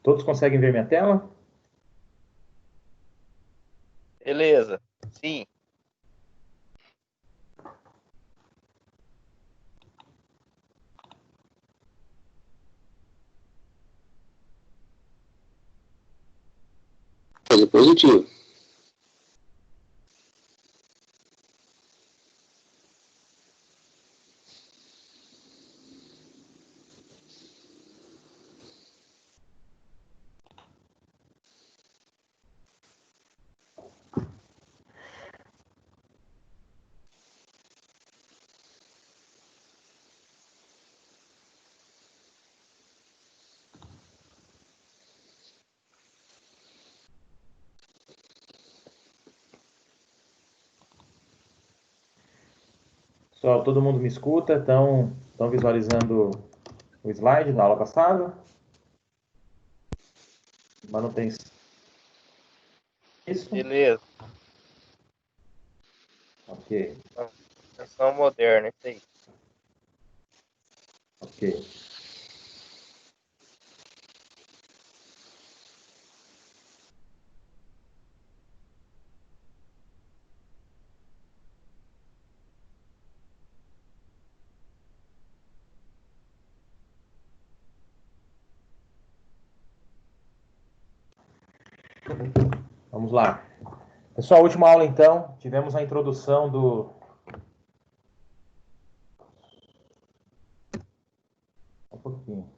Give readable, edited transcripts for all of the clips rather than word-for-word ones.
Todos conseguem ver minha tela? Beleza. Sim. Positivo. Pessoal, todo mundo me escuta? Estão visualizando o slide da aula passada? Manutenção. Isso? Beleza. Ok, Manutenção moderna, isso aí. ok. Vamos lá. Pessoal, última aula então, tivemos a introdução do... Um pouquinho.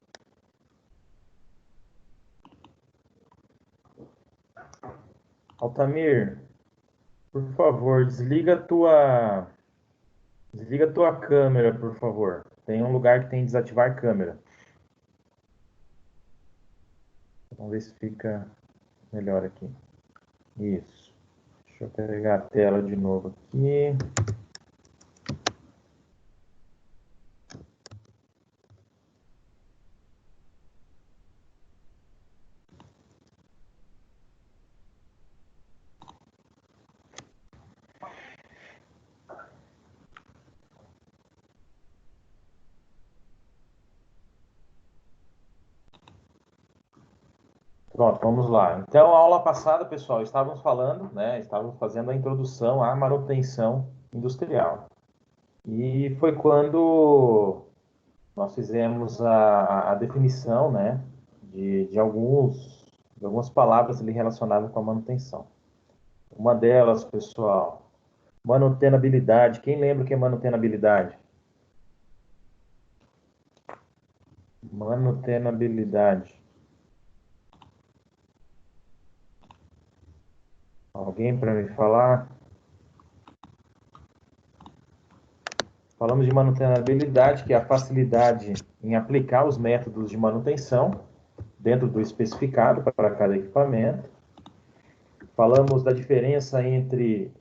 Altamir, por favor, desliga a tua câmera, por favor. Tem um lugar que tem desativar câmera. Vamos ver se fica melhor aqui. Isso. Deixa eu pegar a tela de novo aqui. Pronto, vamos lá. Então, a aula passada, pessoal, estávamos falando, né? Estávamos fazendo a introdução à manutenção industrial. E foi quando nós fizemos a definição, né? De algumas palavras ali relacionadas com a manutenção. Uma delas, pessoal, manutenabilidade. Quem lembra o que é manutenabilidade? Manutenabilidade. Alguém para me falar? Falamos de manutenabilidade, que é a facilidade em aplicar os métodos de manutenção dentro do especificado para cada equipamento. Falamos da diferença entre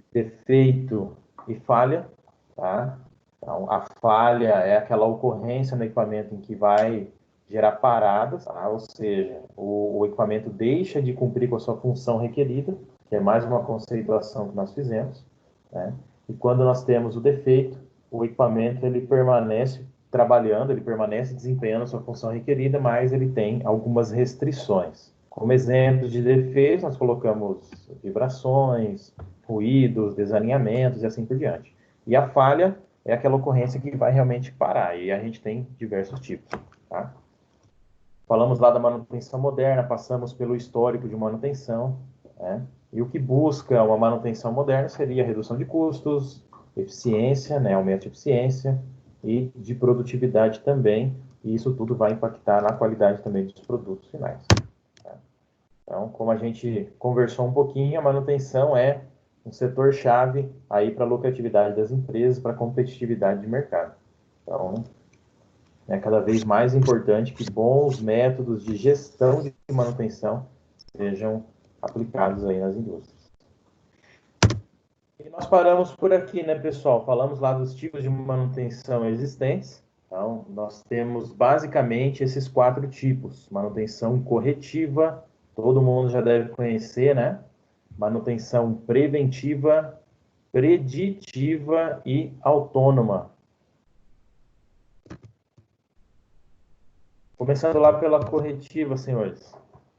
defeito e falha, tá? Então, a falha é aquela ocorrência no equipamento em que vai gerar paradas, tá? Ou seja, o equipamento deixa de cumprir com a sua função requerida, que é mais uma conceituação que nós fizemos, né? E quando nós temos o defeito, o equipamento ele permanece trabalhando, ele permanece desempenhando a sua função requerida, mas ele tem algumas restrições. Como exemplo de defeitos, nós colocamos vibrações, ruídos, desalinhamentos e assim por diante. E a falha é aquela ocorrência que vai realmente parar, e a gente tem diversos tipos, tá? Falamos lá da manutenção moderna, passamos pelo histórico de manutenção, né? E o que busca uma manutenção moderna seria a redução de custos, eficiência, né? Aumento de eficiência e de produtividade também, e isso tudo vai impactar na qualidade também dos produtos finais. Então, como a gente conversou um pouquinho, a manutenção é um setor-chave aí para a lucratividade das empresas, para a competitividade de mercado. Então, é cada vez mais importante que bons métodos de gestão de manutenção sejam aplicados aí nas indústrias. E nós paramos por aqui, né, pessoal? Falamos lá dos tipos de manutenção existentes. Então, nós temos basicamente esses 4 tipos. Manutenção corretiva, todo mundo já deve conhecer, né? Manutenção preventiva, preditiva e autônoma. Começando lá pela corretiva, senhores.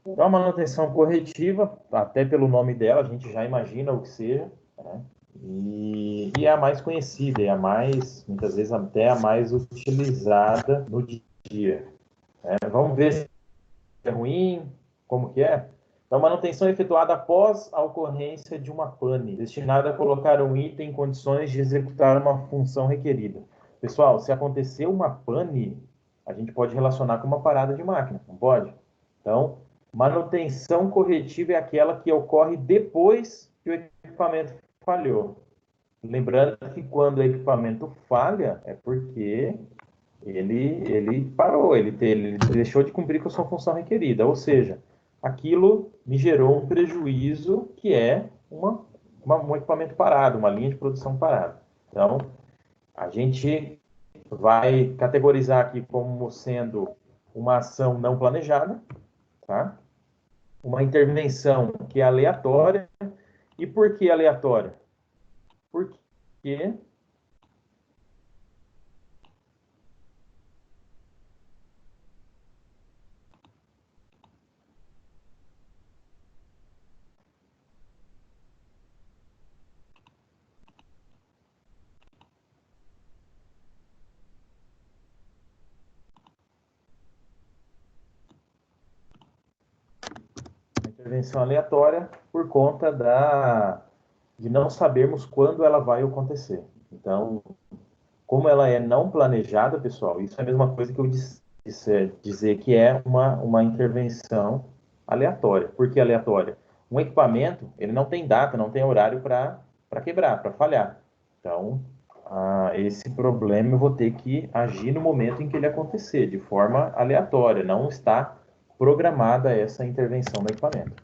Então, a manutenção corretiva, até pelo nome dela, a gente já imagina o que seja, né? E é a mais conhecida, é a mais, muitas vezes, até a mais utilizada no dia a dia. Vamos ver se é ruim, como que é? Então, manutenção é efetuada após a ocorrência de uma pane, destinada a colocar um item em condições de executar uma função requerida. Pessoal, se acontecer uma pane, a gente pode relacionar com uma parada de máquina, não pode? Então, manutenção corretiva é aquela que ocorre depois que o equipamento falhou. Lembrando que quando o equipamento falha, é porque ele parou, ele deixou de cumprir com a sua função requerida. Ou seja, aquilo me gerou um prejuízo que é um equipamento parado, uma linha de produção parada. Então, a gente vai categorizar aqui como sendo uma ação não planejada, tá? Uma intervenção que é aleatória. E por que aleatória? Porque intervenção aleatória por conta de não sabermos quando ela vai acontecer. Então, como ela é não planejada, pessoal, isso é a mesma coisa que eu dizer que é uma intervenção aleatória. Por que aleatória? Um equipamento, ele não tem data, não tem horário para quebrar, para falhar. Então, esse problema eu vou ter que agir no momento em que ele acontecer, de forma aleatória, não está programada essa intervenção no equipamento.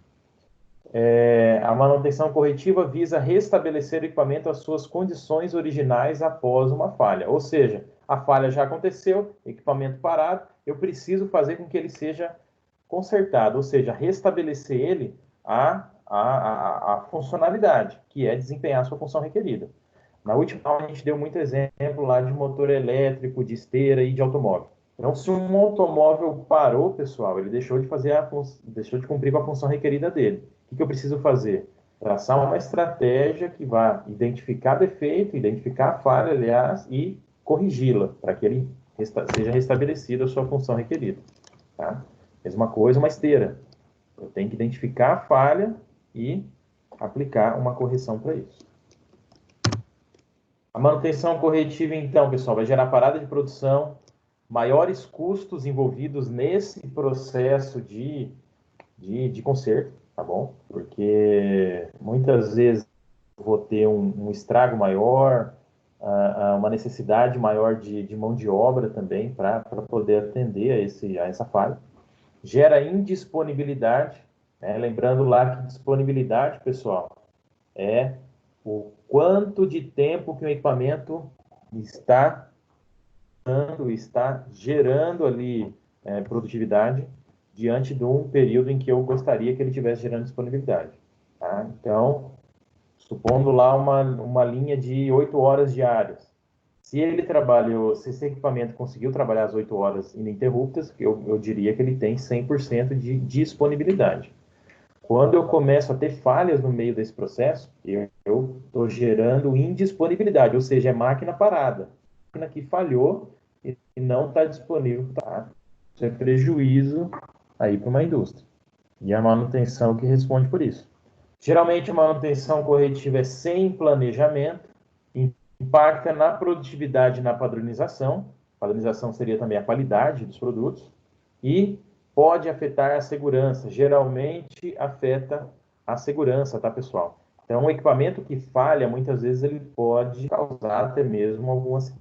A manutenção corretiva visa restabelecer o equipamento às suas condições originais após uma falha. Ou seja, a falha já aconteceu, equipamento parado, eu preciso fazer com que ele seja consertado, ou seja, restabelecer ele a funcionalidade, que é desempenhar a sua função requerida. Na última aula, a gente deu muito exemplo lá de motor elétrico, de esteira e de automóvel. Então, se um automóvel parou, pessoal, ele deixou de cumprir com a função requerida dele. O que eu preciso fazer? Traçar uma estratégia que vá identificar defeito, identificar a falha, aliás, e corrigi-la, para que ele seja restabelecida a sua função requerida. Tá? Mesma coisa, uma esteira. Eu tenho que identificar a falha e aplicar uma correção para isso. A manutenção corretiva, então, pessoal, vai gerar parada de produção, maiores custos envolvidos nesse processo de conserto, tá bom? Porque muitas vezes vou ter um estrago maior, uma necessidade maior de mão de obra também para poder atender a essa falha. Gera indisponibilidade, né? Lembrando lá que disponibilidade, pessoal, é o quanto de tempo que o equipamento está gerando ali produtividade diante de um período em que eu gostaria que ele estivesse gerando disponibilidade. Tá? Então, supondo lá uma linha de 8 horas diárias. Se esse equipamento conseguiu trabalhar as 8 horas ininterruptas, eu diria que ele tem 100% de disponibilidade. Quando eu começo a ter falhas no meio desse processo, eu estou gerando indisponibilidade, ou seja, é máquina parada. Máquina que falhou e não está disponível. Tá? Isso é prejuízo aí para uma indústria. E a manutenção que responde por isso. Geralmente, a manutenção corretiva é sem planejamento, impacta na produtividade e na padronização. Padronização seria também a qualidade dos produtos. E pode afetar a segurança. Geralmente, afeta a segurança, tá, pessoal? Então, um equipamento que falha, muitas vezes, ele pode causar até mesmo algumas...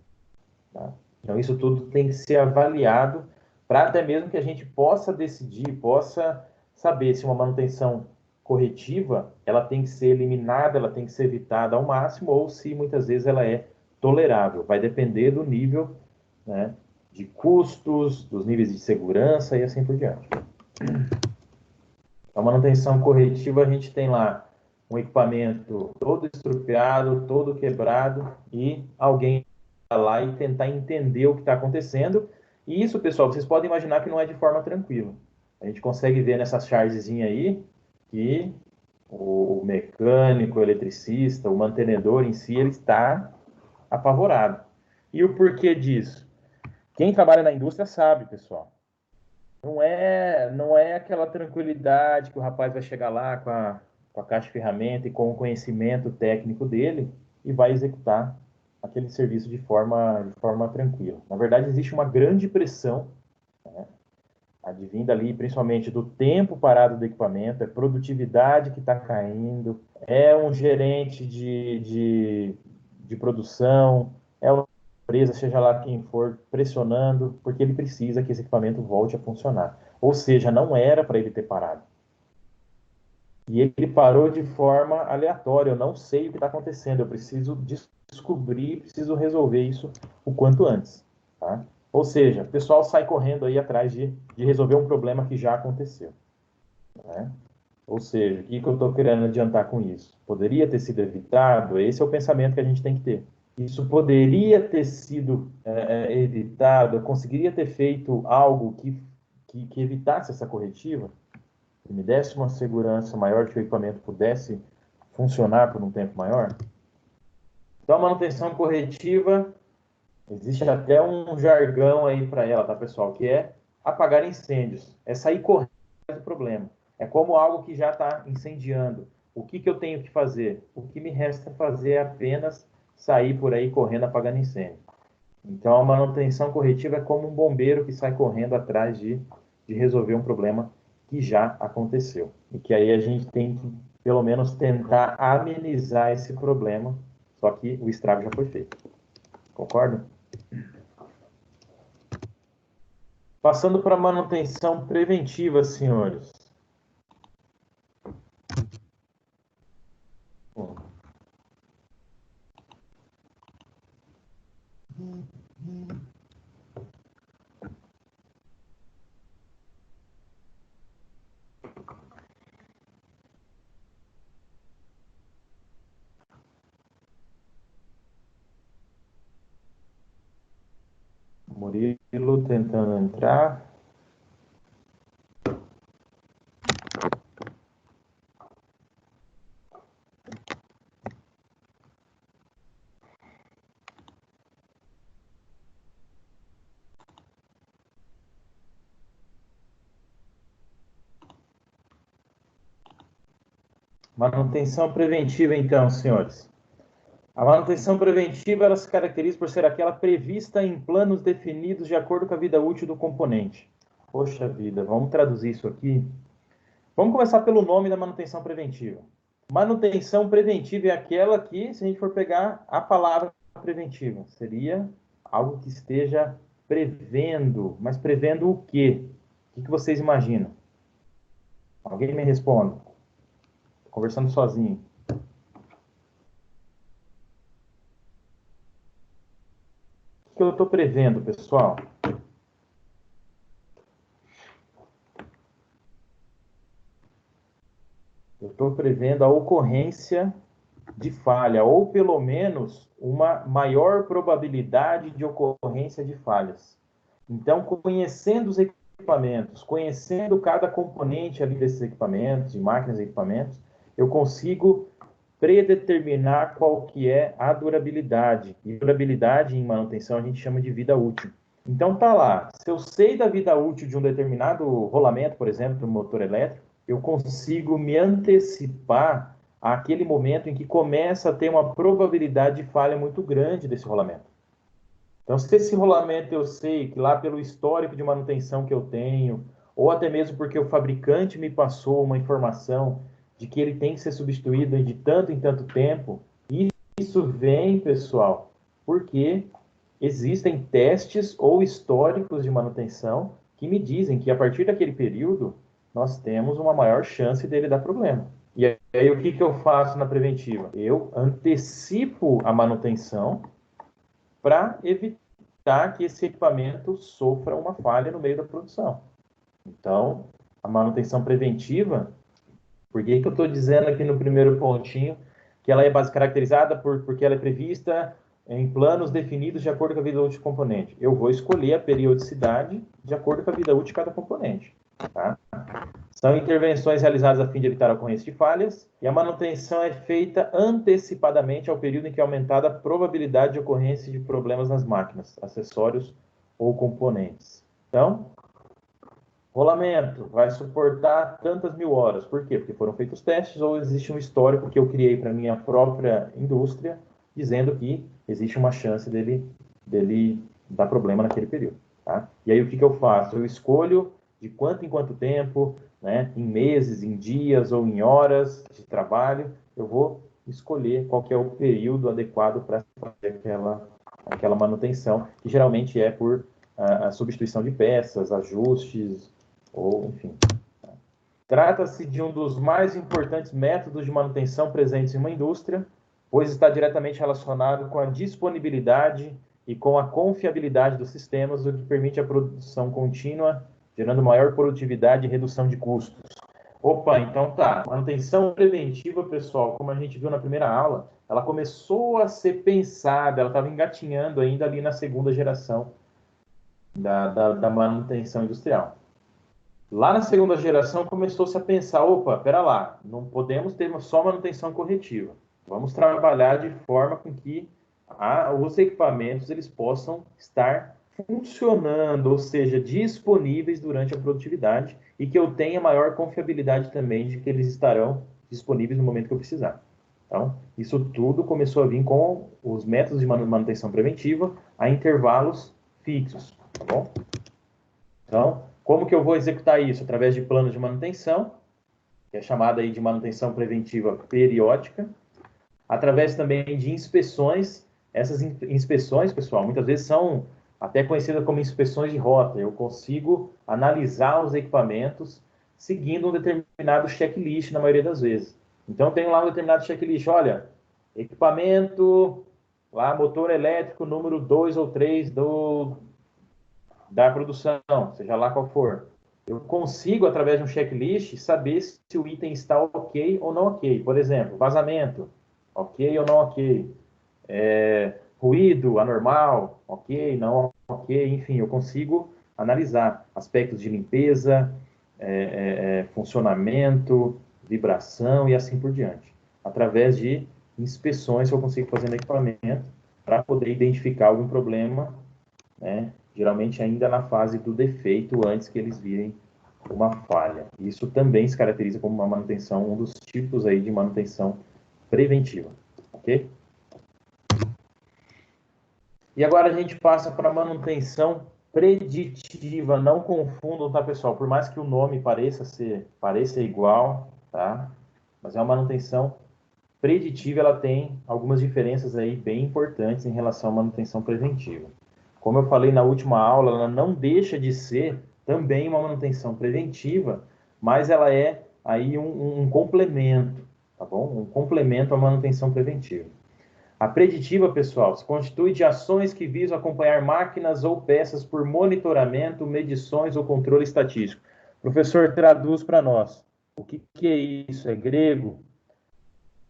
Tá? Então, isso tudo tem que ser avaliado para até mesmo que a gente possa decidir, possa saber se uma manutenção corretiva, ela tem que ser eliminada, ela tem que ser evitada ao máximo, ou se muitas vezes ela é tolerável. Vai depender do nível, né, de custos, dos níveis de segurança e assim por diante. A manutenção corretiva, a gente tem lá um equipamento todo estrupiado, todo quebrado, e alguém vai lá e tentar entender o que está acontecendo E isso, pessoal, vocês podem imaginar que não é de forma tranquila. A gente consegue ver nessas chargezinhas aí que o mecânico, o eletricista, o mantenedor em si, ele está apavorado. E o porquê disso? Quem trabalha na indústria sabe, pessoal. Não é aquela tranquilidade que o rapaz vai chegar lá com a caixa de ferramenta e com o conhecimento técnico dele e vai executar aquele serviço de forma tranquila. Na verdade, existe uma grande pressão, né, advinda ali principalmente do tempo parado do equipamento, é produtividade que está caindo, é um gerente de produção, é uma empresa, seja lá quem for, pressionando, porque ele precisa que esse equipamento volte a funcionar. Ou seja, não era para ele ter parado. E ele parou de forma aleatória, eu não sei o que está acontecendo, eu preciso descobrir, preciso resolver isso o quanto antes. Tá? Ou seja, o pessoal sai correndo aí atrás de resolver um problema que já aconteceu. Né? Ou seja, o que eu estou querendo adiantar com isso? Poderia ter sido evitado? Esse é o pensamento que a gente tem que ter. Isso poderia ter sido evitado? Eu conseguiria ter feito algo que evitasse essa corretiva? Que me desse uma segurança maior, que o equipamento pudesse funcionar por um tempo maior? Então, a manutenção corretiva, existe até um jargão aí para ela, tá, pessoal? Que é apagar incêndios. É sair correndo do problema. É como algo que já está incendiando. O que eu tenho que fazer? O que me resta fazer é apenas sair por aí correndo apagando incêndio. Então, a manutenção corretiva é como um bombeiro que sai correndo atrás de resolver um problema que já aconteceu. E que aí a gente tem que, pelo menos, tentar amenizar esse problema, só que o estrago já foi feito. Concorda? Passando para a manutenção preventiva, senhores. Bom, Murilo tentando entrar. Manutenção preventiva, então, senhores. A manutenção preventiva ela se caracteriza por ser aquela prevista em planos definidos de acordo com a vida útil do componente. Poxa vida, vamos traduzir isso aqui. Vamos começar pelo nome da manutenção preventiva. Manutenção preventiva é aquela que, se a gente for pegar a palavra preventiva, seria algo que esteja prevendo. Mas prevendo o quê? O que vocês imaginam? Alguém me responda. Estou conversando sozinho. O que eu estou prevendo, pessoal? Eu estou prevendo a ocorrência de falha, ou pelo menos uma maior probabilidade de ocorrência de falhas. Então, conhecendo os equipamentos, conhecendo cada componente ali desses equipamentos, de máquinas e equipamentos, eu consigo predeterminar qual que é a durabilidade. E durabilidade em manutenção a gente chama de vida útil. Então tá lá, se eu sei da vida útil de um determinado rolamento, por exemplo, do motor elétrico, eu consigo me antecipar àquele momento em que começa a ter uma probabilidade de falha muito grande desse rolamento. Então, se esse rolamento eu sei que lá pelo histórico de manutenção que eu tenho, ou até mesmo porque o fabricante me passou uma informação de que ele tem que ser substituído de tanto em tanto tempo, isso vem, pessoal, porque existem testes ou históricos de manutenção que me dizem que a partir daquele período nós temos uma maior chance dele dar problema. E aí o que eu faço na preventiva? Eu antecipo a manutenção para evitar que esse equipamento sofra uma falha no meio da produção. Então, a manutenção preventiva, por que eu estou dizendo aqui no primeiro pontinho que ela é caracterizada porque ela é prevista em planos definidos de acordo com a vida útil do componente. Eu vou escolher a periodicidade de acordo com a vida útil de cada componente. Tá? São intervenções realizadas a fim de evitar a ocorrência de falhas, e a manutenção é feita antecipadamente ao período em que é aumentada a probabilidade de ocorrência de problemas nas máquinas, acessórios ou componentes. Então, rolamento vai suportar tantas mil horas. Por quê? Porque foram feitos testes ou existe um histórico que eu criei para a minha própria indústria, dizendo que existe uma chance dele dar problema naquele período. Tá? E aí o que eu faço? Eu escolho de quanto em quanto tempo, né, em meses, em dias ou em horas de trabalho, eu vou escolher qual que é o período adequado para fazer aquela manutenção, que geralmente é por a substituição de peças, ajustes, ou enfim. Trata-se de um dos mais importantes métodos de manutenção presentes em uma indústria, pois está diretamente relacionado com a disponibilidade e com a confiabilidade dos sistemas, o que permite a produção contínua, gerando maior produtividade e redução de custos. Opa, então tá. Manutenção preventiva, pessoal, como a gente viu na primeira aula, ela começou a ser pensada, ela estava engatinhando ainda ali na segunda geração da manutenção industrial. Lá na segunda geração começou-se a pensar, opa, pera lá, não podemos ter só manutenção corretiva. Vamos trabalhar de forma com que os equipamentos eles possam estar funcionando, ou seja, disponíveis durante a produtividade e que eu tenha maior confiabilidade também de que eles estarão disponíveis no momento que eu precisar. Então, isso tudo começou a vir com os métodos de manutenção preventiva a intervalos fixos, tá bom? Então, como que eu vou executar isso? Através de planos de manutenção, que é chamada aí de manutenção preventiva periódica, através também de inspeções. Essas inspeções, pessoal, muitas vezes são até conhecidas como inspeções de rota. Eu consigo analisar os equipamentos seguindo um determinado checklist na maioria das vezes. Então, eu tenho lá um determinado checklist. Olha, equipamento, lá, motor elétrico número 2 ou 3 da produção, seja lá qual for. Eu consigo, através de um checklist, saber se o item está ok ou não ok. Por exemplo, vazamento, ok ou não ok. Ruído anormal, ok, não ok. Enfim, eu consigo analisar aspectos de limpeza, funcionamento, vibração e assim por diante. Através de inspeções que eu consigo fazer no equipamento para poder identificar algum problema, né? Geralmente ainda na fase do defeito, antes que eles virem uma falha. Isso também se caracteriza como uma manutenção, um dos tipos aí de manutenção preventiva, ok? E agora a gente passa para a manutenção preditiva. Não confundam, tá, pessoal? Por mais que o nome pareça igual, tá? Mas é uma manutenção preditiva, ela tem algumas diferenças aí bem importantes em relação à manutenção preventiva. Como eu falei na última aula, ela não deixa de ser também uma manutenção preventiva, mas ela é aí um complemento, tá bom? Um complemento à manutenção preventiva. A preditiva, pessoal, se constitui de ações que visam acompanhar máquinas ou peças por monitoramento, medições ou controle estatístico. Professor, traduz para nós. O que é isso? É grego?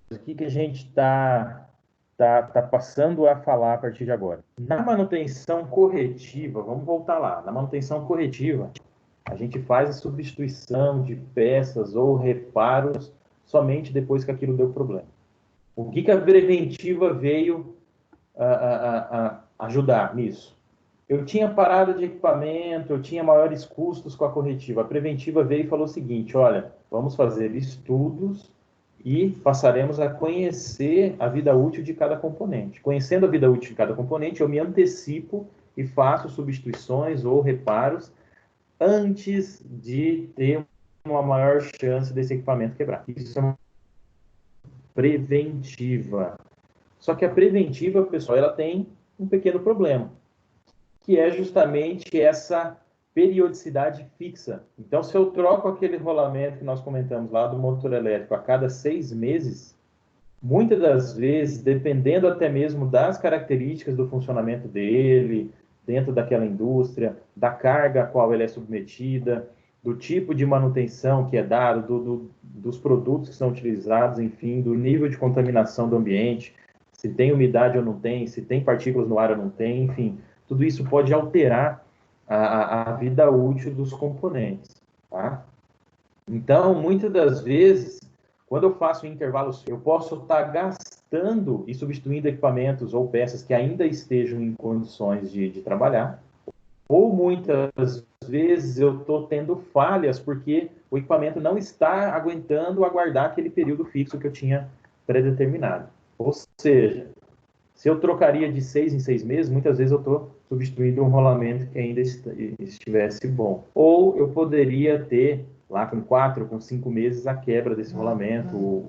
O que a gente está passando a falar a partir de agora? Na manutenção corretiva, vamos voltar lá. Na manutenção corretiva, a gente faz a substituição de peças ou reparos somente depois que aquilo deu problema. O que a preventiva veio ajudar nisso? Eu tinha parada de equipamento, eu tinha maiores custos com a corretiva. A preventiva veio e falou o seguinte, olha, vamos fazer estudos e passaremos a conhecer a vida útil de cada componente. Conhecendo a vida útil de cada componente, eu me antecipo e faço substituições ou reparos antes de ter uma maior chance desse equipamento quebrar. Isso é uma preventiva. Só que a preventiva, pessoal, ela tem um pequeno problema, que é justamente essa periodicidade fixa. Então, se eu troco aquele rolamento que nós comentamos lá do motor elétrico a cada 6 meses, muitas das vezes, dependendo até mesmo das características do funcionamento dele, dentro daquela indústria, da carga a qual ele é submetida, do tipo de manutenção que é dado, dos produtos que são utilizados, enfim, do nível de contaminação do ambiente, se tem umidade ou não tem, se tem partículas no ar ou não tem, enfim, tudo isso pode alterar a vida útil dos componentes, tá? Então, muitas das vezes, quando eu faço intervalos, eu posso estar gastando e substituindo equipamentos ou peças que ainda estejam em condições de trabalhar, ou muitas vezes eu estou tendo falhas porque o equipamento não está aguentando aguardar aquele período fixo que eu tinha predeterminado. Ou seja, se eu trocaria de 6 em 6 meses, muitas vezes eu estou substituindo um rolamento que ainda estivesse bom. Ou eu poderia ter, lá com 4, com 5 meses, a quebra desse rolamento,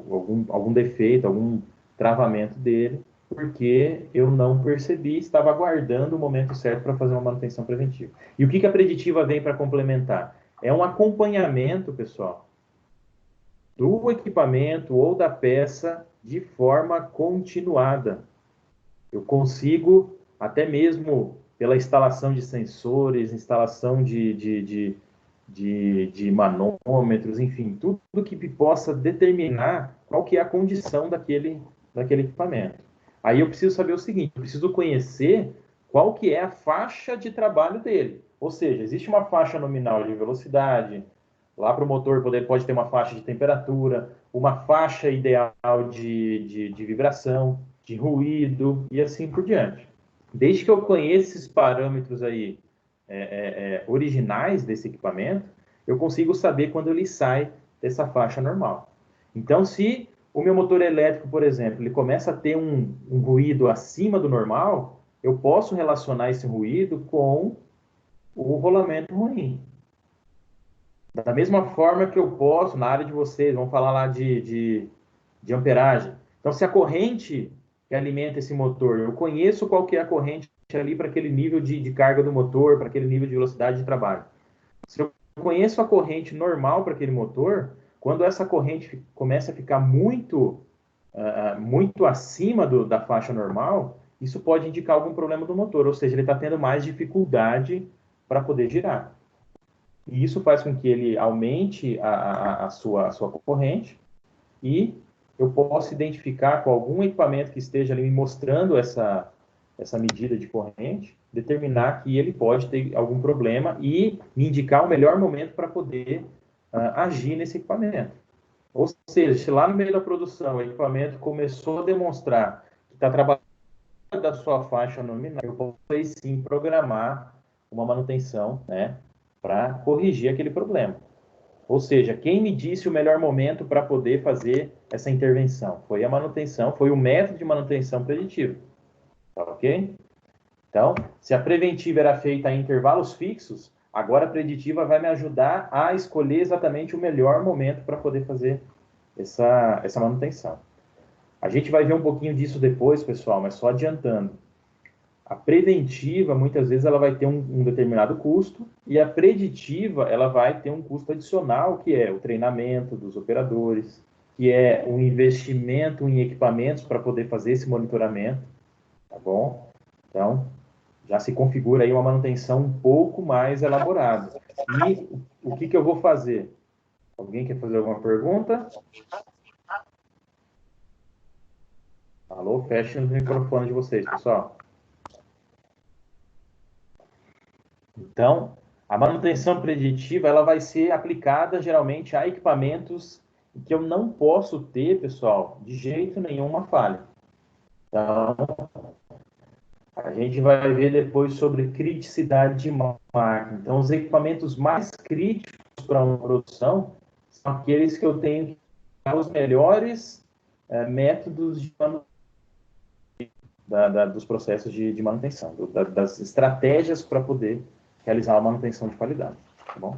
algum defeito, algum travamento dele, porque eu não percebi, estava aguardando o momento certo para fazer uma manutenção preventiva. E o que a preditiva vem para complementar? É um acompanhamento, pessoal, do equipamento ou da peça de forma continuada. Eu consigo, até mesmo pela instalação de sensores, instalação de manômetros, enfim, tudo que possa determinar qual que é a condição daquele equipamento. Aí eu preciso saber o seguinte, eu preciso conhecer qual que é a faixa de trabalho dele. Ou seja, existe uma faixa nominal de velocidade, lá para o motor pode ter uma faixa de temperatura, uma faixa ideal de vibração, de ruído e assim por diante. Desde que eu conheça esses parâmetros aí originais desse equipamento, eu consigo saber quando ele sai dessa faixa normal. Então, se o meu motor elétrico, por exemplo, ele começa a ter um ruído acima do normal, eu posso relacionar esse ruído com o rolamento ruim. Da mesma forma que eu posso, na área de vocês, vamos falar lá de amperagem. Então, se a corrente que alimenta esse motor, eu conheço qual que é a corrente ali para aquele nível de carga do motor, para aquele nível de velocidade de trabalho. Se eu conheço a corrente normal para aquele motor, quando essa corrente começa a ficar muito acima da faixa normal, isso pode indicar algum problema do motor, ou seja, ele está tendo mais dificuldade para poder girar. E isso faz com que ele aumente a sua corrente e eu posso identificar com algum equipamento que esteja ali me mostrando essa medida de corrente, determinar que ele pode ter algum problema e me indicar o melhor momento para poder agir nesse equipamento. Ou seja, se lá no meio da produção o equipamento começou a demonstrar que está trabalhando da sua faixa nominal, eu posso aí sim programar uma manutenção, né, para corrigir aquele problema. Ou seja, quem me disse o melhor momento para poder fazer essa intervenção? Foi a manutenção, foi o método de manutenção preditiva. Tá ok? Então, se a preventiva era feita em intervalos fixos, agora a preditiva vai me ajudar a escolher exatamente o melhor momento para poder fazer essa manutenção. A gente vai ver um pouquinho disso depois, pessoal, mas só adiantando. A preventiva, muitas vezes, ela vai ter um determinado custo e a preditiva, ela vai ter um custo adicional, que é o treinamento dos operadores, que é o investimento em equipamentos para poder fazer esse monitoramento, tá bom? Então, já se configura aí uma manutenção um pouco mais elaborada. E o que eu vou fazer? Alguém quer fazer alguma pergunta? Alô, feche o microfone de vocês, pessoal. Então, a manutenção preditiva ela vai ser aplicada geralmente a equipamentos que eu não posso ter, pessoal, de jeito nenhum uma falha. Então, a gente vai ver depois sobre criticidade de máquina. Então, os equipamentos mais críticos para uma produção são aqueles que eu tenho que usar os melhores métodos de manutenção dos processos de manutenção, das estratégias para poder realizar a manutenção de qualidade, tá bom?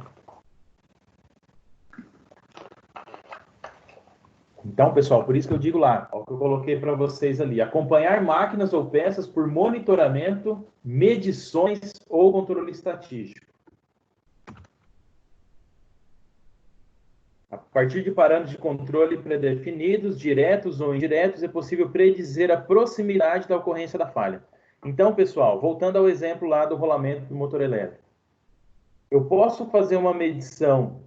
Então, pessoal, por isso que eu digo lá, ó, que eu coloquei para vocês ali, acompanhar máquinas ou peças por monitoramento, medições ou controle estatístico. A partir de parâmetros de controle predefinidos, diretos ou indiretos, é possível predizer a proximidade da ocorrência da falha. Então, pessoal, voltando ao exemplo lá do rolamento do motor elétrico. Eu posso fazer uma medição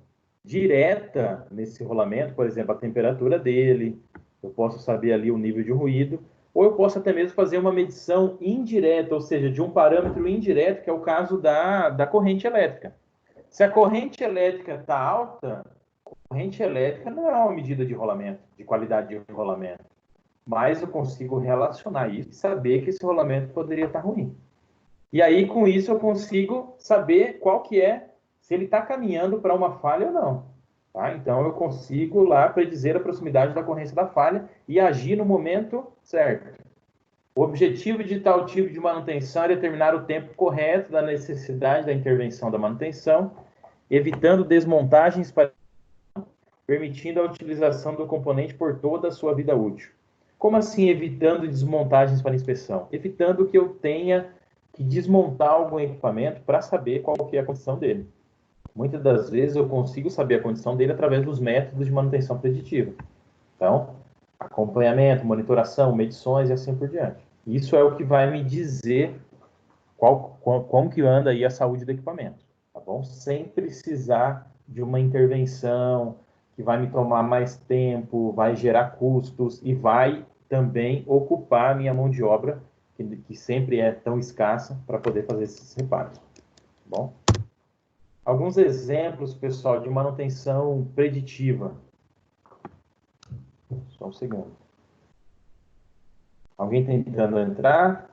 direta nesse rolamento, por exemplo, a temperatura dele, eu posso saber ali o nível de ruído, ou eu posso até mesmo fazer uma medição indireta, ou seja, de um parâmetro indireto, que é o caso da corrente elétrica. Se a corrente elétrica está alta, a corrente elétrica não é uma medida de rolamento, de qualidade de rolamento, mas eu consigo relacionar isso e saber que esse rolamento poderia estar ruim. E aí, com isso, eu consigo saber qual que é, se ele está caminhando para uma falha ou não. Tá? Então, eu consigo lá predizer a proximidade da ocorrência da falha e agir no momento certo. O objetivo de tal tipo de manutenção é determinar o tempo correto da necessidade da intervenção da manutenção, evitando desmontagens, permitindo a utilização do componente por toda a sua vida útil. Como assim evitando desmontagens para inspeção? Evitando que eu tenha que desmontar algum equipamento para saber qual que é a condição dele. Muitas das vezes eu consigo saber a condição dele através dos métodos de manutenção preditiva. Então, acompanhamento, monitoração, medições e assim por diante. Isso é o que vai me dizer como que anda aí a saúde do equipamento, tá bom? Sem precisar de uma intervenção que vai me tomar mais tempo, vai gerar custos e vai também ocupar a minha mão de obra, que sempre é tão escassa, para poder fazer esses reparos, tá bom? Alguns exemplos, pessoal, de manutenção preditiva. Só um segundo. Alguém tentando entrar?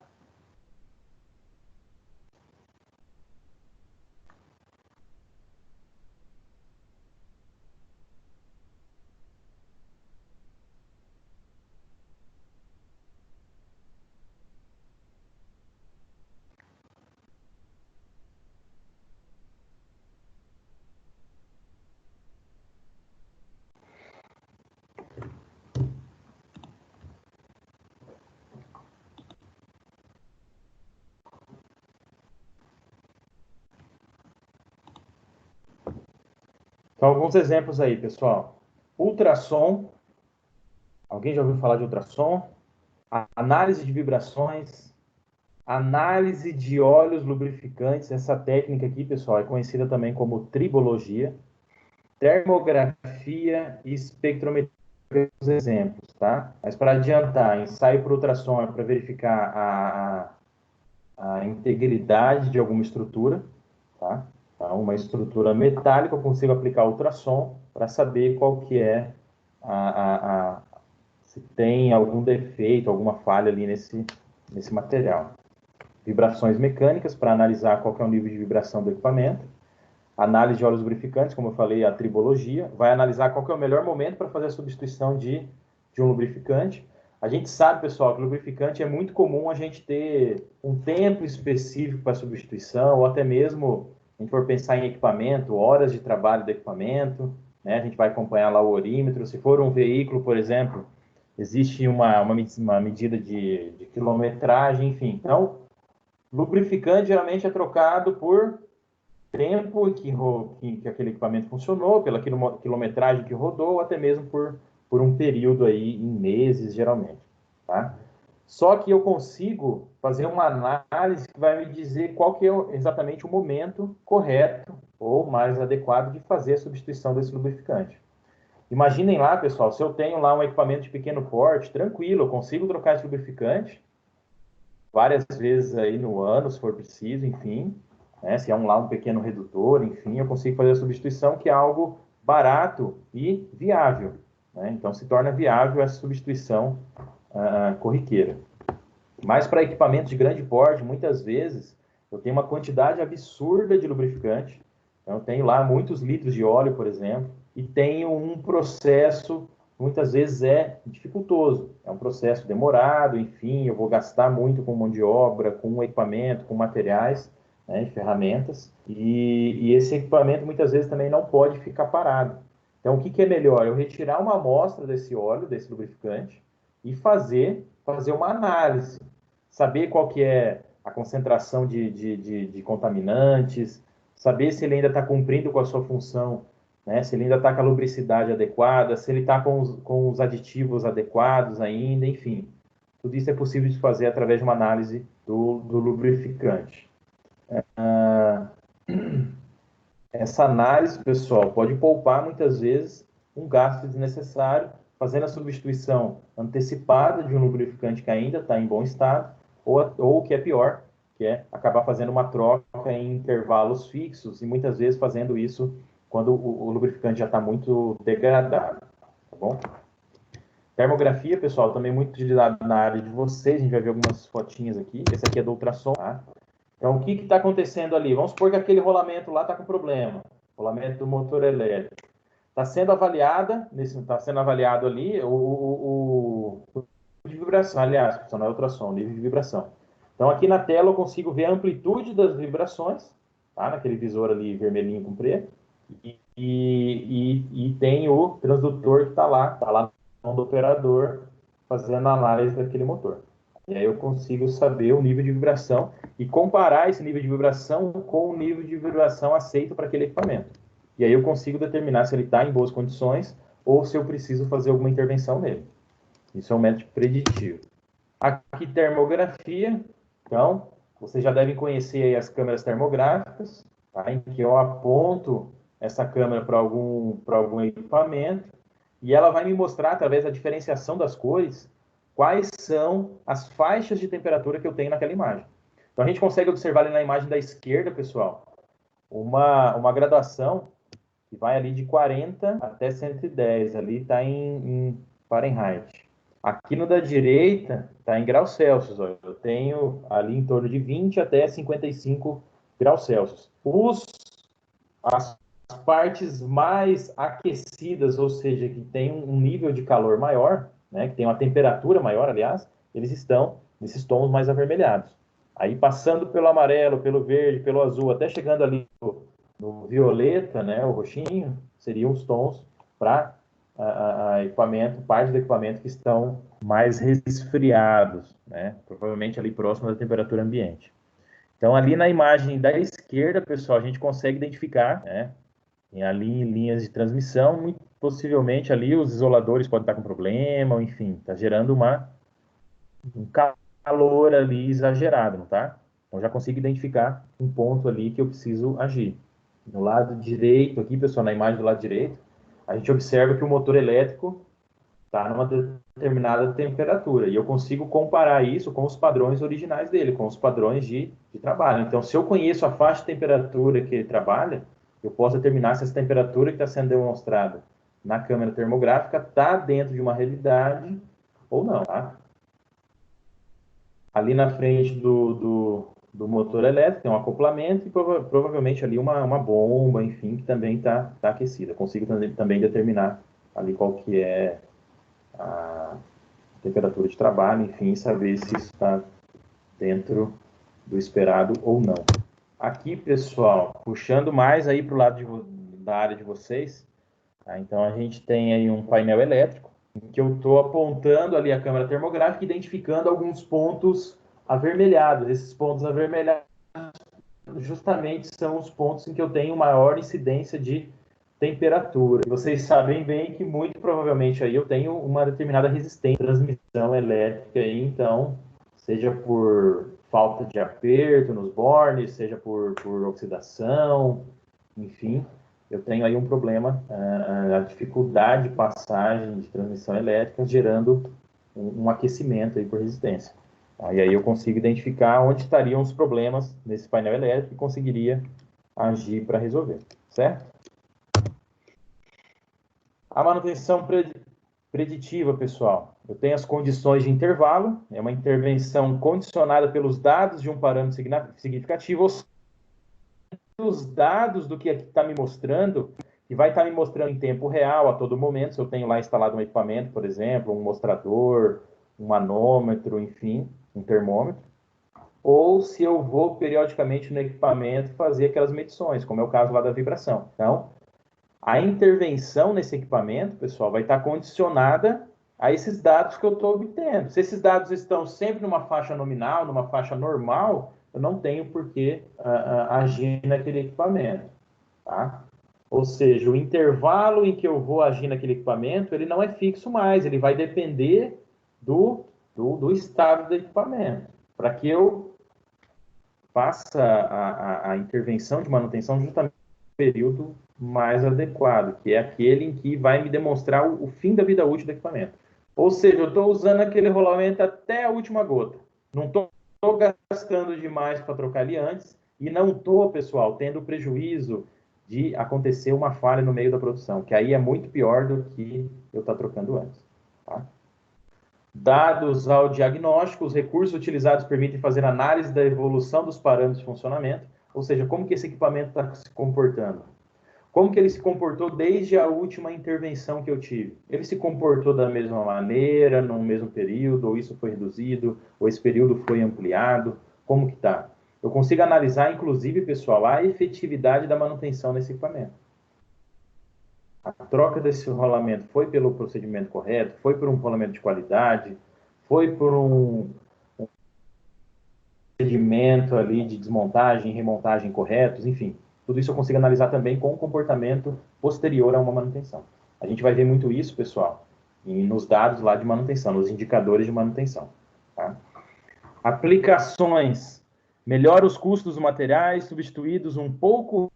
Então, alguns exemplos aí, pessoal. Ultrassom. Alguém já ouviu falar de ultrassom? Análise de vibrações, análise de óleos lubrificantes. Essa técnica aqui, pessoal, é conhecida também como tribologia. Termografia e espectrometria, os exemplos, tá? Mas para adiantar, ensaio por ultrassom é para verificar a integridade de alguma estrutura, tá? Então, uma estrutura metálica, eu consigo aplicar ultrassom para saber qual que é se tem algum defeito, alguma falha ali nesse material. Vibrações mecânicas, para analisar qual que é o nível de vibração do equipamento. Análise de óleos lubrificantes, como eu falei, a tribologia. Vai analisar qual que é o melhor momento para fazer a substituição de um lubrificante. A gente sabe, pessoal, que o lubrificante é muito comum a gente ter um tempo específico para substituição, ou até mesmo, a gente for pensar em equipamento, horas de trabalho do equipamento, né? A gente vai acompanhar lá o orímetro. Se for um veículo, por exemplo, existe uma medida de quilometragem, enfim. Então, lubrificante geralmente é trocado por tempo que aquele equipamento funcionou, pela quilometragem que rodou, ou até mesmo por um período aí, em meses, geralmente. Tá? Só que eu consigo fazer uma análise que vai me dizer qual que é exatamente o momento correto ou mais adequado de fazer a substituição desse lubrificante. Imaginem lá, pessoal, se eu tenho lá um equipamento de pequeno porte, tranquilo, eu consigo trocar esse lubrificante várias vezes aí no ano, se for preciso, enfim, né? Se é lá um pequeno redutor, enfim, eu consigo fazer a substituição, que é algo barato e viável, né? Então, se torna viável essa substituição corriqueira. Mas para equipamentos de grande porte, muitas vezes, eu tenho uma quantidade absurda de lubrificante. Então, eu tenho lá muitos litros de óleo, por exemplo, e tenho um processo, muitas vezes é dificultoso. É um processo demorado, enfim, eu vou gastar muito com mão de obra, com equipamento, com materiais, né, e ferramentas. E esse equipamento, muitas vezes, também não pode ficar parado. Então, o que é melhor? Eu retirar uma amostra desse óleo, desse lubrificante, e fazer uma análise, saber qual que é a concentração de contaminantes, saber se ele ainda está cumprindo com a sua função, né? Se ele ainda está com a lubricidade adequada, se ele está com os aditivos adequados ainda, enfim. Tudo isso é possível de fazer através de uma análise do lubrificante. Essa análise, pessoal, pode poupar muitas vezes um gasto desnecessário fazendo a substituição antecipada de um lubrificante que ainda está em bom estado, ou o que é pior, que é acabar fazendo uma troca em intervalos fixos, e muitas vezes fazendo isso quando o lubrificante já está muito degradado, tá bom? Termografia, pessoal, também muito utilizado na área de vocês, a gente vai ver algumas fotinhas aqui, esse aqui é do ultrassom, tá? Então, o que está acontecendo ali? Vamos supor que aquele rolamento lá está com problema, rolamento do motor elétrico. Está sendo avaliado ali o de vibração, aliás, não é ultrassom, nível de vibração. Então, aqui na tela eu consigo ver a amplitude das vibrações, tá? Naquele visor ali vermelhinho com preto, e tem o transdutor que está lá na mão do operador, fazendo a análise daquele motor. E aí eu consigo saber o nível de vibração e comparar esse nível de vibração com o nível de vibração aceito para aquele equipamento. E aí eu consigo determinar se ele está em boas condições ou se eu preciso fazer alguma intervenção nele. Isso é um método preditivo. Aqui, termografia. Então, vocês já devem conhecer aí as câmeras termográficas, tá? Em que eu aponto essa câmera para algum equipamento e ela vai me mostrar, através da diferenciação das cores, quais são as faixas de temperatura que eu tenho naquela imagem. Então, a gente consegue observar ali na imagem da esquerda, pessoal, uma graduação que vai ali de 40 até 110, ali está em Fahrenheit. Aqui no da direita está em graus Celsius, ó. Eu tenho ali em torno de 20 até 55 graus Celsius. As partes mais aquecidas, ou seja, que tem um nível de calor maior, né, que tem uma temperatura maior, aliás, eles estão nesses tons mais avermelhados. Aí passando pelo amarelo, pelo verde, pelo azul, até chegando ali no violeta, né, o roxinho, seriam os tons para equipamento, parte do equipamento que estão mais resfriados, né, provavelmente ali próximo da temperatura ambiente. Então, ali na imagem da esquerda, pessoal, a gente consegue identificar, né, ali em linhas de transmissão, muito possivelmente ali os isoladores podem estar com problema, ou enfim, está gerando um calor ali exagerado, não tá? Então, já consigo identificar um ponto ali que eu preciso agir. No lado direito aqui, pessoal, na imagem do lado direito, a gente observa que o motor elétrico está numa determinada temperatura. E eu consigo comparar isso com os padrões originais dele, com os padrões de trabalho. Então, se eu conheço a faixa de temperatura que ele trabalha, eu posso determinar se essa temperatura que está sendo demonstrada na câmera termográfica está dentro de uma realidade ou não. Tá? Ali na frente do motor elétrico tem um acoplamento e provavelmente ali uma bomba, enfim, que também está aquecida. Consigo também determinar ali qual que é a temperatura de trabalho, enfim, saber se isso está dentro do esperado ou não. Aqui, pessoal, puxando mais aí para o lado da área de vocês, tá? Então a gente tem aí um painel elétrico, em que eu estou apontando ali a câmera termográfica, identificando alguns pontos avermelhados. Esses pontos avermelhados justamente são os pontos em que eu tenho maior incidência de temperatura. Vocês sabem bem que muito provavelmente aí eu tenho uma determinada resistência à transmissão elétrica, aí, então, seja por falta de aperto nos bornes, seja por oxidação, enfim, eu tenho aí um problema, a dificuldade de passagem de transmissão elétrica gerando um aquecimento aí por resistência. E aí eu consigo identificar onde estariam os problemas nesse painel elétrico e conseguiria agir para resolver, certo? A manutenção preditiva, pessoal. Eu tenho as condições de intervalo, é uma intervenção condicionada pelos dados de um parâmetro significativo, ou seja, os dados do que está me mostrando, que vai estar me mostrando em tempo real, a todo momento, se eu tenho lá instalado um equipamento, por exemplo, um mostrador, um manômetro, enfim, um termômetro, ou se eu vou periodicamente no equipamento fazer aquelas medições, como é o caso lá da vibração. Então, a intervenção nesse equipamento, pessoal, vai estar condicionada a esses dados que eu estou obtendo. Se esses dados estão sempre numa faixa nominal, numa faixa normal, eu não tenho por que agir naquele equipamento. Tá? Ou seja, o intervalo em que eu vou agir naquele equipamento, ele não é fixo mais, ele vai depender do estado do equipamento. Para que eu faça a intervenção de manutenção justamente no período mais adequado, que é aquele em que vai me demonstrar o fim da vida útil do equipamento. Ou seja, eu estou usando aquele rolamento até a última gota. Não estou gastando demais para trocar ele antes e não estou, pessoal, tendo prejuízo de acontecer uma falha no meio da produção, que aí é muito pior do que eu estar trocando antes. Tá? Dados ao diagnóstico, os recursos utilizados permitem fazer análise da evolução dos parâmetros de funcionamento, ou seja, como que esse equipamento está se comportando. Como que ele se comportou desde a última intervenção que eu tive? Ele se comportou da mesma maneira, no mesmo período, ou isso foi reduzido, ou esse período foi ampliado? Como que está? Eu consigo analisar, inclusive, pessoal, a efetividade da manutenção desse equipamento. A troca desse rolamento foi pelo procedimento correto? Foi por um rolamento de qualidade? Foi por um procedimento ali de desmontagem, remontagem corretos? Enfim, tudo isso eu consigo analisar também com o comportamento posterior a uma manutenção. A gente vai ver muito isso, pessoal, nos dados lá de manutenção, nos indicadores de manutenção. Tá? Aplicações. Melhora os custos dos materiais substituídos um pouco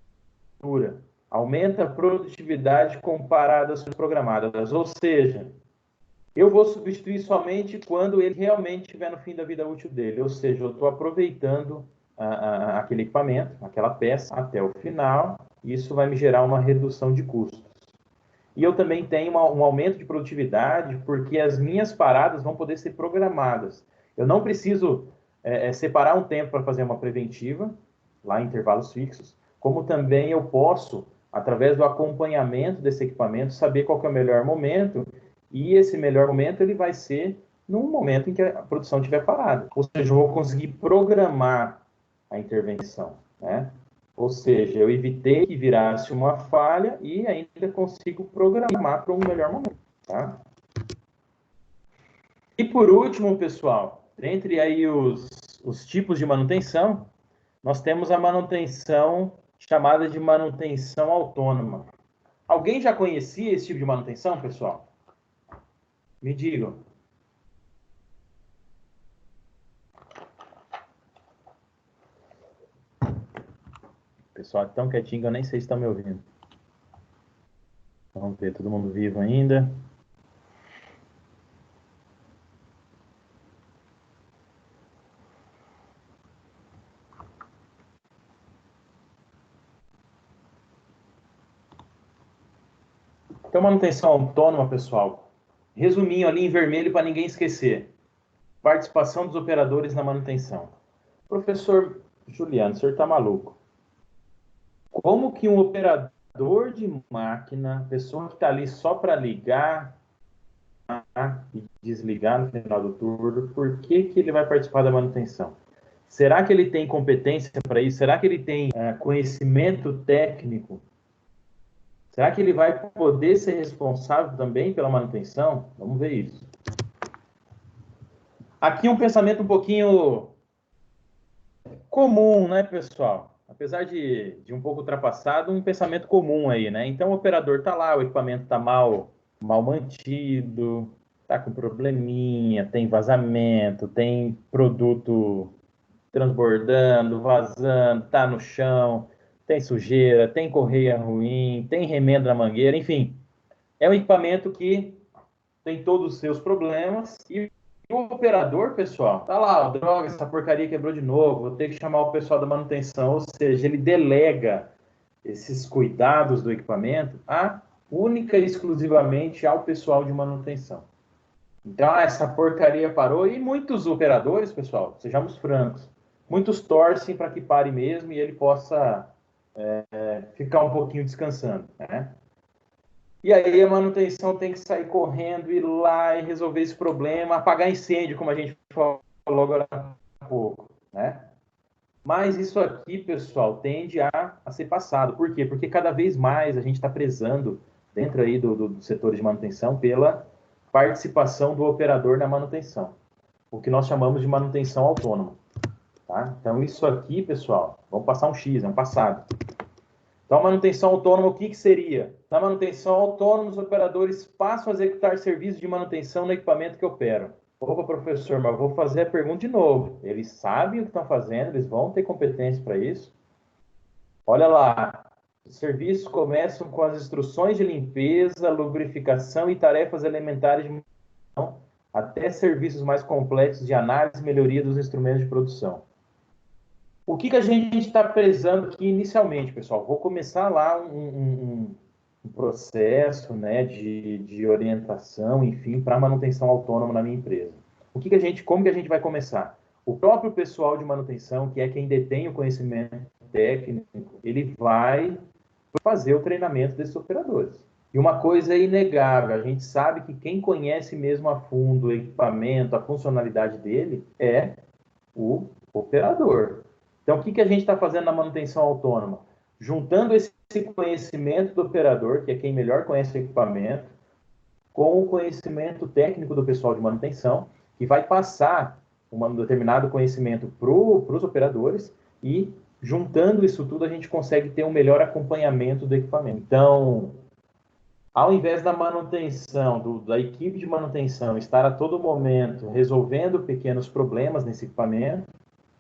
dura. Aumenta a produtividade comparada às programadas. Ou seja, eu vou substituir somente quando ele realmente estiver no fim da vida útil dele. Ou seja, eu estou aproveitando aquele equipamento, aquela peça, até o final. E isso vai me gerar uma redução de custos. E eu também tenho um aumento de produtividade, porque as minhas paradas vão poder ser programadas. Eu não preciso separar um tempo para fazer uma preventiva, lá em intervalos fixos, como também eu posso, através do acompanhamento desse equipamento, saber qual que é o melhor momento, e esse melhor momento ele vai ser no momento em que a produção estiver parada. Ou seja, eu vou conseguir programar a intervenção, né? Ou seja, eu evitei que virasse uma falha e ainda consigo programar para um melhor momento, tá? E por último, pessoal, entre aí os tipos de manutenção, nós temos a manutenção chamada de manutenção autônoma. Alguém já conhecia esse tipo de manutenção, pessoal? Me digam. Pessoal, tão quietinho que eu nem sei se estão me ouvindo. Vamos ver, todo mundo vivo ainda. Então, manutenção autônoma, pessoal. Resuminho ali em vermelho para ninguém esquecer. Participação dos operadores na manutenção. Professor Juliano, o senhor está maluco? Como que um operador de máquina, pessoa que está ali só para ligar e desligar no final do turno, por que que ele vai participar da manutenção? Será que ele tem competência para isso? Será que ele tem conhecimento técnico? Será que ele vai poder ser responsável também pela manutenção? Vamos ver isso. Aqui um pensamento um pouquinho comum, né, pessoal? Apesar de um pouco ultrapassado, um pensamento comum aí, né? Então o operador está lá, o equipamento está mal mantido, está com probleminha, tem vazamento, tem produto transbordando, vazando, está no chão, tem sujeira, tem correia ruim, tem remendo na mangueira, enfim. É um equipamento que tem todos os seus problemas e o operador, pessoal, tá lá, droga, essa porcaria quebrou de novo, vou ter que chamar o pessoal da manutenção, ou seja, ele delega esses cuidados do equipamento única e exclusivamente ao pessoal de manutenção. Então, essa porcaria parou e muitos operadores, pessoal, sejamos francos, muitos torcem para que pare mesmo e ele possa ficar um pouquinho descansando, né? E aí a manutenção tem que sair correndo, ir lá e resolver esse problema, apagar incêndio, como a gente falou agora há pouco, né? Mas isso aqui, pessoal, tende a ser passado. Por quê? Porque cada vez mais a gente está prezando, dentro aí do setor de manutenção, pela participação do operador na manutenção. O que nós chamamos de manutenção autônoma. Tá? Então, isso aqui, pessoal, vamos passar um X, é um passado. Então, a manutenção autônoma, o que que seria? Na manutenção autônoma, os operadores passam a executar serviços de manutenção no equipamento que operam. Opa, professor, mas vou fazer a pergunta de novo. Eles sabem o que estão fazendo, eles vão ter competência para isso. Olha lá, Os serviços começam com as instruções de limpeza, lubrificação e tarefas elementares de manutenção, até serviços mais complexos de análise e melhoria dos instrumentos de produção. O que a gente está prezando aqui inicialmente, pessoal? Vou começar lá um processo, né, de orientação, enfim, para manutenção autônoma na minha empresa. Como que a gente vai começar? O próprio pessoal de manutenção, que é quem detém o conhecimento técnico, ele vai fazer o treinamento desses operadores. E uma coisa é inegável, a gente sabe que quem conhece mesmo a fundo o equipamento, a funcionalidade dele, é o operador. Então, o que a gente está fazendo na manutenção autônoma? Juntando esse conhecimento do operador, que é quem melhor conhece o equipamento, com o conhecimento técnico do pessoal de manutenção, que vai passar um determinado conhecimento para os operadores, e juntando isso tudo, a gente consegue ter um melhor acompanhamento do equipamento. Então, ao invés da manutenção, da equipe de manutenção estar a todo momento resolvendo pequenos problemas nesse equipamento,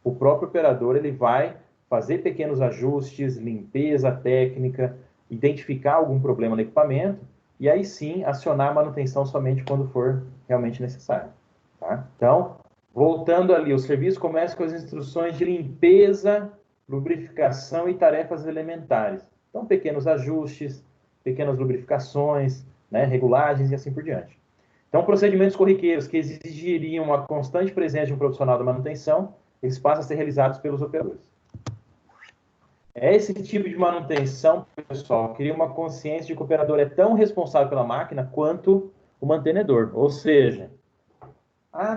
o próprio operador ele vai fazer pequenos ajustes, limpeza técnica, identificar algum problema no equipamento, e aí sim acionar a manutenção somente quando for realmente necessário. Tá? Então, voltando ali, o serviço começa com as instruções de limpeza, lubrificação e tarefas elementares. Então, pequenos ajustes, pequenas lubrificações, né, regulagens e assim por diante. Então, procedimentos corriqueiros que exigiriam a constante presença de um profissional da manutenção, eles passam a ser realizados pelos operadores. Esse tipo de manutenção, pessoal, cria uma consciência de que o operador é tão responsável pela máquina quanto o mantenedor. Ou seja,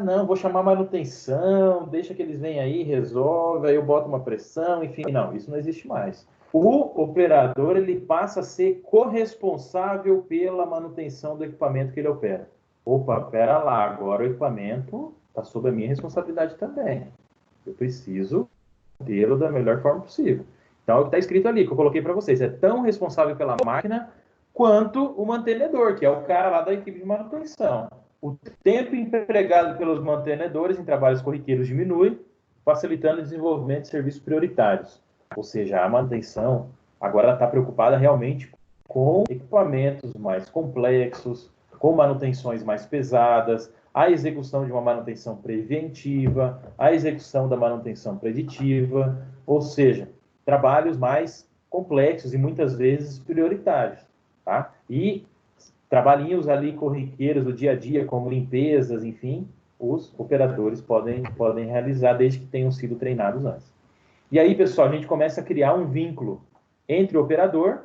não, vou chamar manutenção, deixa que eles venham aí, resolve, aí eu boto uma pressão, enfim. Não, isso não existe mais. O operador, ele passa a ser corresponsável pela manutenção do equipamento que ele opera. Opa, pera lá, agora o equipamento está sob a minha responsabilidade também. Eu preciso tê-lo da melhor forma possível. Então, é o que está escrito ali, que eu coloquei para vocês. É tão responsável pela máquina quanto o mantenedor, que é o cara lá da equipe de manutenção. O tempo empregado pelos mantenedores em trabalhos corriqueiros diminui, facilitando o desenvolvimento de serviços prioritários. Ou seja, a manutenção agora está preocupada realmente com equipamentos mais complexos, com manutenções mais pesadas, a execução de uma manutenção preventiva, a execução da manutenção preditiva, ou seja, trabalhos mais complexos e muitas vezes prioritários, tá? E trabalhinhos ali corriqueiros do dia a dia, como limpezas, enfim, os operadores podem realizar desde que tenham sido treinados antes. E aí, pessoal, a gente começa a criar um vínculo entre o operador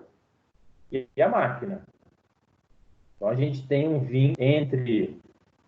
e a máquina. Então, a gente tem um vínculo entre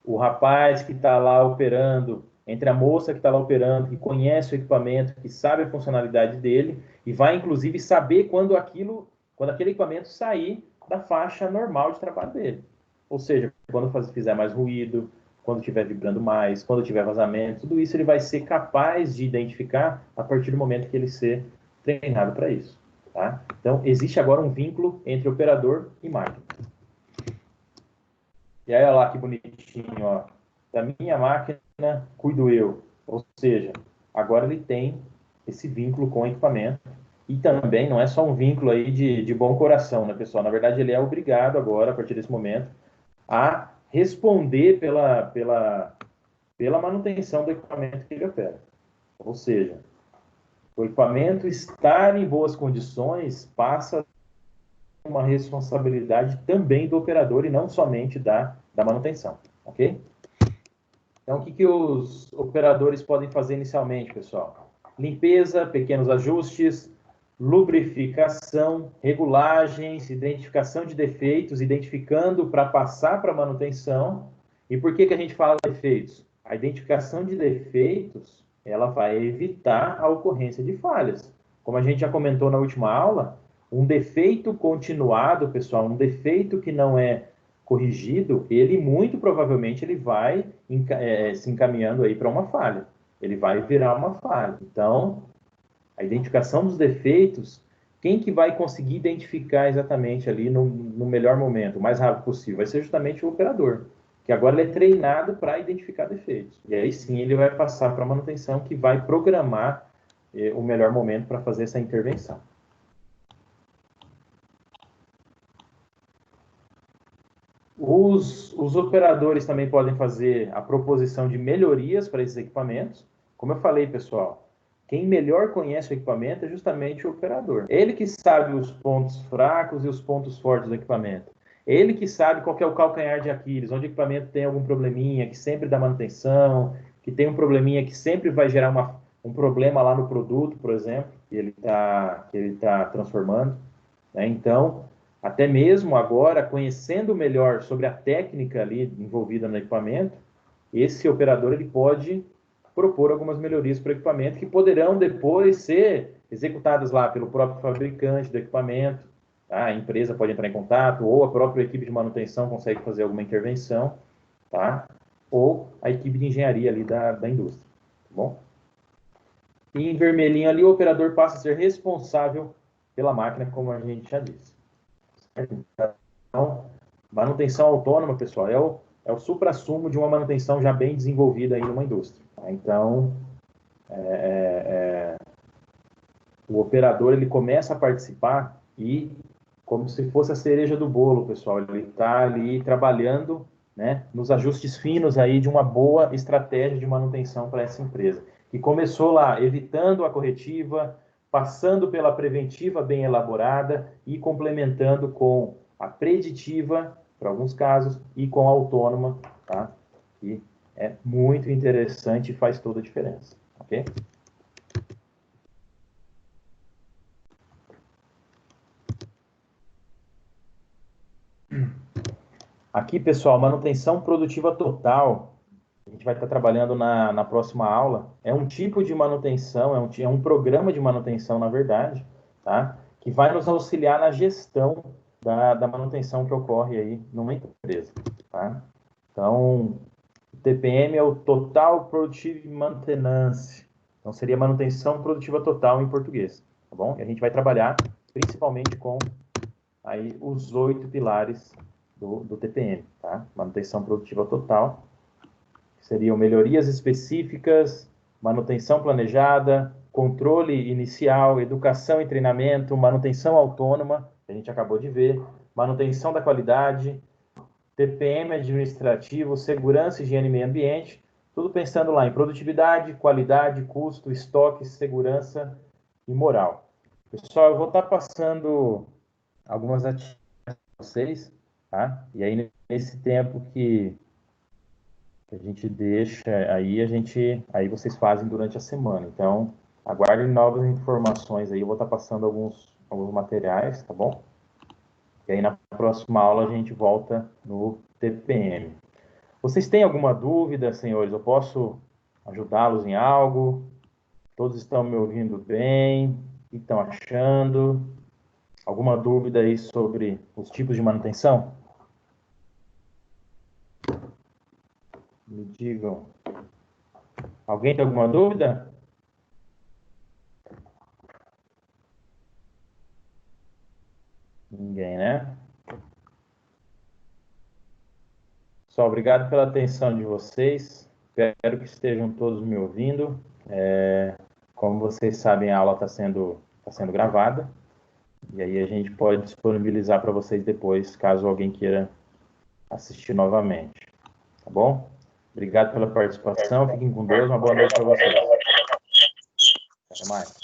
o rapaz que está lá operando, entre a moça que está lá operando, que conhece o equipamento, que sabe a funcionalidade dele, e vai, inclusive, saber quando aquele equipamento sair da faixa normal de trabalho dele. Ou seja, quando fizer mais ruído, quando estiver vibrando mais, quando tiver vazamento, tudo isso ele vai ser capaz de identificar a partir do momento que ele ser treinado para isso. Tá? Então, existe agora um vínculo entre operador e máquina. E aí, olha lá que bonitinho, ó. Da minha máquina, cuido eu. Ou seja, agora ele tem esse vínculo com o equipamento. E também não é só um vínculo aí de bom coração, né, pessoal? Na verdade, ele é obrigado agora, a partir desse momento, a responder pela manutenção do equipamento que ele opera. Ou seja, o equipamento estar em boas condições passa uma responsabilidade também do operador e não somente da manutenção, ok? Então, o que os operadores podem fazer inicialmente, pessoal? Limpeza, pequenos ajustes, lubrificação, regulagens, identificação de defeitos, identificando para passar para manutenção. E por que a gente fala de defeitos? A identificação de defeitos, ela vai evitar a ocorrência de falhas. Como a gente já comentou na última aula, um defeito continuado, pessoal, um defeito que não é corrigido, ele muito provavelmente ele vai se encaminhando aí para uma falha. Ele vai virar uma falha. Então, a identificação dos defeitos, quem que vai conseguir identificar exatamente ali no melhor momento, o mais rápido possível? Vai ser justamente o operador, que agora ele é treinado para identificar defeitos. E aí sim ele vai passar para a manutenção, que vai programar o melhor momento para fazer essa intervenção. Os operadores também podem fazer a proposição de melhorias para esses equipamentos. Como eu falei, pessoal, quem melhor conhece o equipamento é justamente o operador. Ele que sabe os pontos fracos e os pontos fortes do equipamento. Ele que sabe qual que é o calcanhar de Aquiles, onde o equipamento tem algum probleminha, que sempre dá manutenção, que tem um probleminha que sempre vai gerar um problema lá no produto, por exemplo, que ele tá transformando, né? Então, até mesmo agora, conhecendo melhor sobre a técnica ali envolvida no equipamento, esse operador ele pode propor algumas melhorias para o equipamento que poderão depois ser executadas lá pelo próprio fabricante do equipamento. Tá? A empresa pode entrar em contato, ou a própria equipe de manutenção consegue fazer alguma intervenção, tá? Ou a equipe de engenharia ali da indústria. Tá bom? E em vermelhinho ali, o operador passa a ser responsável pela máquina, como a gente já disse. Então, manutenção autônoma, pessoal, é o suprassumo de uma manutenção já bem desenvolvida aí numa indústria. Então, o operador ele começa a participar e, como se fosse a cereja do bolo, pessoal, ele está ali trabalhando, né, nos ajustes finos aí de uma boa estratégia de manutenção para essa empresa. Que começou lá evitando a corretiva, passando pela preventiva bem elaborada e complementando com a preditiva, para alguns casos, e com a autônoma, tá? E é muito interessante e faz toda a diferença, ok? Aqui, pessoal, manutenção produtiva total, a gente vai estar trabalhando na próxima aula, é um tipo de manutenção, é um programa de manutenção, na verdade, tá? Que vai nos auxiliar na gestão da manutenção que ocorre aí numa empresa, tá? Então, o TPM é o Total Productive Maintenance, então seria manutenção produtiva total em português, tá bom? E a gente vai trabalhar principalmente com aí os 8 pilares do TPM, tá? Manutenção produtiva total, que seriam melhorias específicas, manutenção planejada, controle inicial, educação e treinamento, manutenção autônoma, que a gente acabou de ver, manutenção da qualidade, TPM administrativo, segurança, higiene e meio ambiente, tudo pensando lá em produtividade, qualidade, custo, estoque, segurança e moral. Pessoal, eu vou estar passando algumas atividades para vocês, tá? E aí, nesse tempo que a gente deixa, aí vocês fazem durante a semana. Então, aguardem novas informações aí, eu vou estar passando alguns materiais, tá bom? E aí, na próxima aula, a gente volta no TPM. Vocês têm alguma dúvida, senhores? Eu posso ajudá-los em algo? Todos estão me ouvindo bem? O que estão achando? Alguma dúvida aí sobre os tipos de manutenção? Me digam. Alguém tem alguma dúvida? Ninguém, né? Só obrigado pela atenção de vocês. Espero que estejam todos me ouvindo. Como vocês sabem, a aula está sendo gravada. E aí a gente pode disponibilizar para vocês depois, caso alguém queira assistir novamente. Tá bom? Obrigado pela participação. Fiquem com Deus. Uma boa noite para vocês. Até mais.